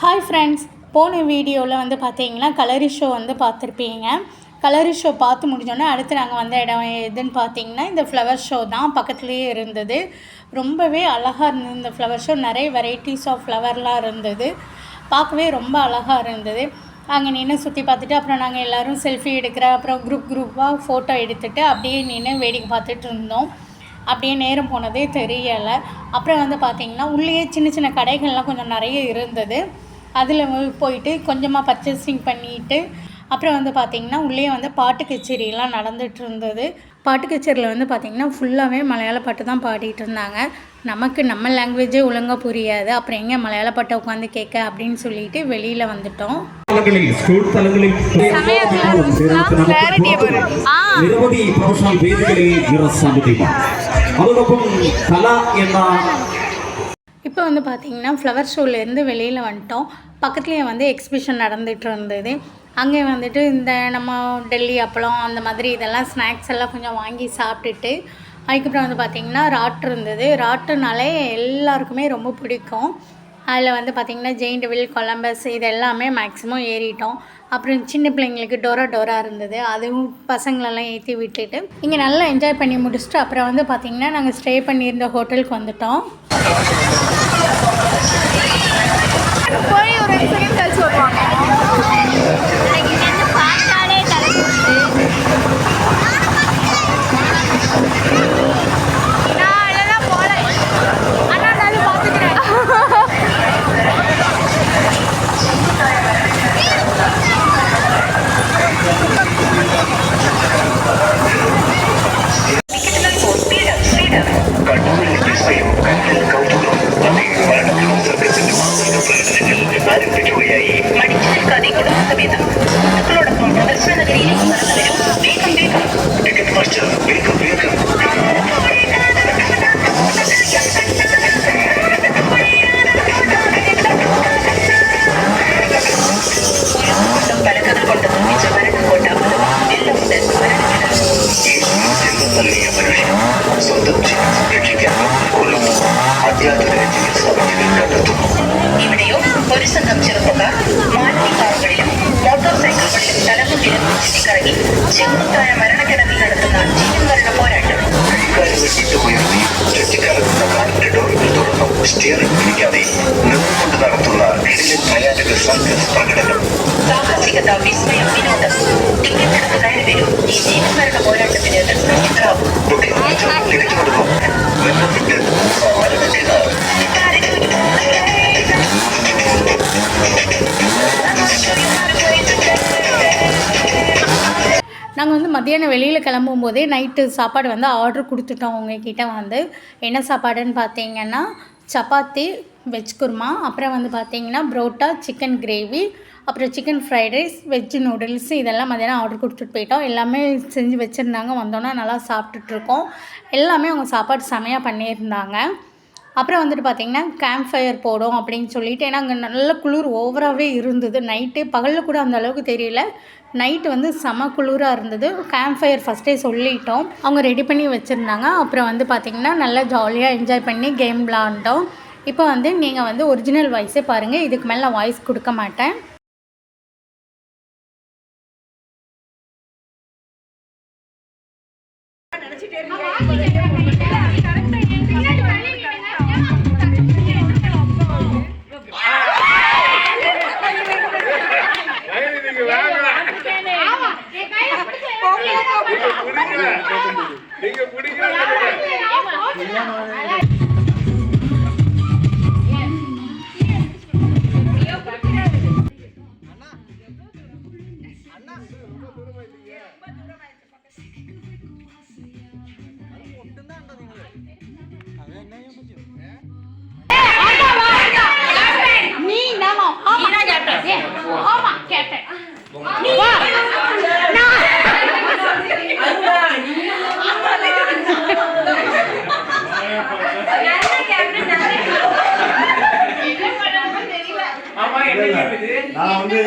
Hi friends, போன வீடியோவில் வந்து பார்த்தீங்கன்னா கலரி ஷோ வந்து பார்த்துருப்பீங்க. கலரி ஷோ பார்த்து முடிஞ்சோடனே அடுத்து நாங்கள் வந்த இடம் எதுன்னு பார்த்தீங்கன்னா இந்த ஃப்ளவர் ஷோ தான். பக்கத்துலேயே இருந்தது. ரொம்பவே அழகாக இருந்தது இந்த ஃப்ளவர் ஷோ. நிறைய வெரைட்டிஸ் ஆஃப் ஃப்ளவர்லாம் இருந்தது. பார்க்கவே ரொம்ப அழகாக இருந்தது. அங்கே நின்று சுற்றி பார்த்துட்டு அப்புறம் நாங்கள் எல்லோரும் செல்ஃபி எடுக்கிற அப்புறம் குரூப்பாக ஃபோட்டோ எடுத்துகிட்டு அப்படியே நின்று வேடிக்கை பார்த்துட்டு இருந்தோம். அப்படியே நேரம் போனதே தெரியலை. அப்புறம் வந்து பார்த்திங்கன்னா உள்ளேயே சின்ன சின்ன கடைகள்லாம் கொஞ்சம் நிறைய இருந்தது. அதில் போயிட்டு கொஞ்சமாக பர்ச்சேசிங் பண்ணிவிட்டு அப்புறம் வந்து பார்த்திங்கன்னா உள்ளே வந்து பாட்டு கச்சேரியெல்லாம் நடந்துகிட்டு இருந்தது. பாட்டு கச்சேரியில் வந்து பார்த்திங்கன்னா ஃபுல்லாகவே மலையாள பாட்டு தான் பாடிட்டு இருந்தாங்க. நமக்கு நம்ம லாங்குவேஜே ஒழுங்காக புரியாது, அப்புறம் எங்கே மலையாள பாட்டை உட்காந்து கேட்க அப்படின்னு சொல்லிட்டு வெளியில் வந்துட்டோம். இப்போ வந்து பார்த்திங்கன்னா ஃப்ளவர் ஷோலேருந்து வெளியில் வந்துட்டோம். பக்கத்துலேயே வந்து எக்ஸிபிஷன் நடந்துகிட்டு இருந்தது. அங்கே வந்துட்டு இந்த நம்ம டெல்லி அப்பளம் அந்த மாதிரி இதெல்லாம் ஸ்நாக்ஸ் எல்லாம் கொஞ்சம் வாங்கி சாப்பிட்டுட்டு அதுக்கப்புறம் வந்து பார்த்திங்கன்னா ராட்டு இருந்தது. ராட்டுனாலே எல்லாருக்குமே ரொம்ப பிடிக்கும். அதில் வந்து பார்த்திங்கன்னா ஜெயின்ட் வீல், கொலம்பஸ் இது எல்லாமே மேக்ஸிமம் ஏறிட்டோம். அப்புறம் சின்ன பிள்ளைங்களுக்கு டோரா இருந்தது, அதுவும் பசங்களெல்லாம் ஏற்றி விட்டுட்டு இங்கே நல்லா என்ஜாய் பண்ணி முடிச்சுட்டு அப்புறம் வந்து பார்த்திங்கன்னா நாங்கள் ஸ்டே பண்ணியிருந்த ஹோட்டலுக்கு வந்துட்டோம். போய் ஒரு செகண்ட் கழிச்சு வருவாங்க. ഒരു സംഘം ചെറുപ്പക്കാർ മാരുതി കാറുകളിലും മോട്ടോർ സൈക്കിളുകളിലും തലമും വിലങ്ങും ചുറ്റിക്കറങ്ങി ചെറുതായ മരണക്കിടങ്ങിൽ നടത്തുന്ന ജീവൻമരണ പോരാട്ടം. ചുറ്റിക്കറങ്ങുന്ന കാറിന്റെ ഡോറുകൾ തുറന്നു സ്റ്റിയറിംഗ് പിടിക്കാതെ നിന്നുകൊണ്ട് നടത്തുന്ന ഭയാനക സർക്കസ് പ്രകടനം. സാഹസികത, വിസ്മയം, വിനോദം. ടിക്കറ്റ് എടുത്ത് കയറി വരും ഈ ജീവൻമരണ പോരാട്ടത്തിന് ഇത്രയാവും. തിരിച്ചു കൊടുക്കും நாங்கள் வந்து மத்தியானம் வெளியில் கிளம்பும் போதே நைட்டு சாப்பாடு வந்து ஆர்டர் கொடுத்துட்டோம். அவங்கக்கிட்ட வந்து என்ன சாப்பாடுன்னு பார்த்தீங்கன்னா சப்பாத்தி, வெஜ் குருமா, அப்புறம் வந்து பார்த்திங்கன்னா புரோட்டா, சிக்கன் கிரேவி, அப்புறம் chicken fried rice, veg noodles இதெல்லாம் மத்தியானம் ஆர்டர் கொடுத்துட்டு போயிட்டோம். எல்லாமே செஞ்சு வச்சுருந்தாங்க. வந்தோன்னா நல்லா சாப்பிட்டுட்ருக்கோம். எல்லாமே அவங்க சாப்பாடு செமையாக பண்ணியிருந்தாங்க. அப்புறம் வந்துட்டு பார்த்திங்கன்னா கேம்ப் ஃபயர் போடும் அப்படின்னு சொல்லிட்டு, ஏன்னா அங்கே நல்ல குளிர் ஓவராகவே இருந்தது. நைட்டு பகலில் கூட அந்த அளவுக்கு தெரியல, நைட்டு வந்து செம குளிராக இருந்தது. கேம்ப் ஃபயர் ஃபஸ்ட்டே சொல்லிட்டோம், அவங்க ரெடி பண்ணி வச்சுருந்தாங்க. அப்புறம் வந்து பார்த்திங்கன்னா நல்லா ஜாலியாக என்ஜாய் பண்ணி கேம் விளாண்டோம். இப்போ வந்து நீங்கள் வந்து ஒரிஜினல் வாய்ஸே பாருங்கள், இதுக்கு மேலே நான் வாய்ஸ் கொடுக்க மாட்டேன். நான் வந்து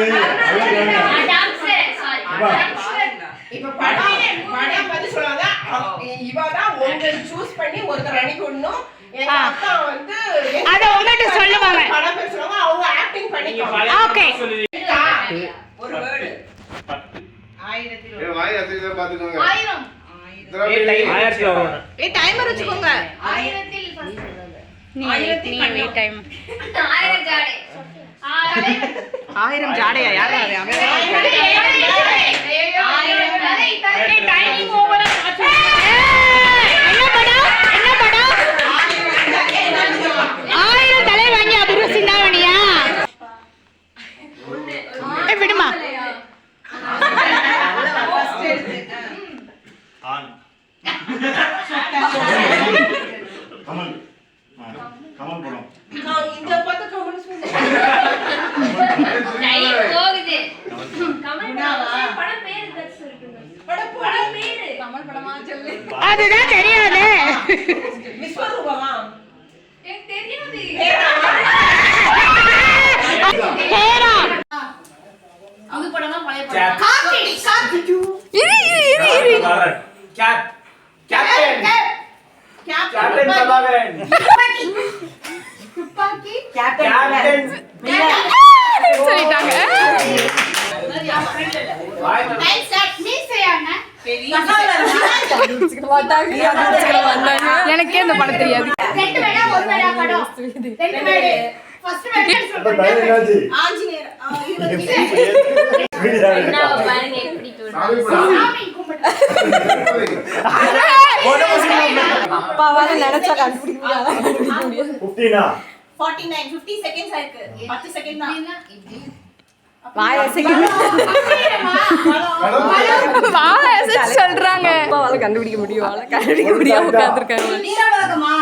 இப்ப படம் படம் பத்தி சொல்லாத இவதான் உங்களை சூஸ் பண்ணி ஒருத்தர் அனுப்பி விடணும். எங்க அக்கா வந்து அத உங்ககிட்ட சொல்லுவாங்க. படம் பேசுறவங்க அவங்க ஆக்டிங் பண்ணி பண்ணிக்கோங்க. ஓகே ஒரு வேர்டு 1000 வாய் அசைதான் பாத்துக்கோங்க. 1000 டைமர் வச்சுக்கோங்க. நீ டைம் 1000 ஜாடை 1000 ஜாடையா யாரா அது? அவன் டைமிங் ஓவரா என்ன படம் 1000 தலை வாங்கி அப்புறம் சிந்தாவணியா விடுமா ஆன் கமல் கமல் படம் இந்த பத்து கமெண்ட்ஸ் டைம் போகுது கமெண்ட் படம் பேர் தட்ஸ் இருக்குங்க படம் பேர் கமல் படமா சொல்லு அதுதான் தெரியாது விஸ்வரூபமா? எனக்கு தெரியாது ஹேரா அது படமா பழைய படம் சொல்லிட்டாங்க எனக்கே இந்த படம் தெரியாது ஆஞ்சநேயர். பாருங்க எப்படி அப்பாவால நினைச்சா கண்டுபிடிக்க முடியாது 49 50 செகண்ட்ஸ் ஆயிருக்கு. 10 செகண்ட் தான். சொல்றாங்க அப்பாவால கண்டுபிடிக்க முடியும் கண்டுபிடிக்க முடியாம உட்கார்ந்துருக்காங்க நீராவதமா?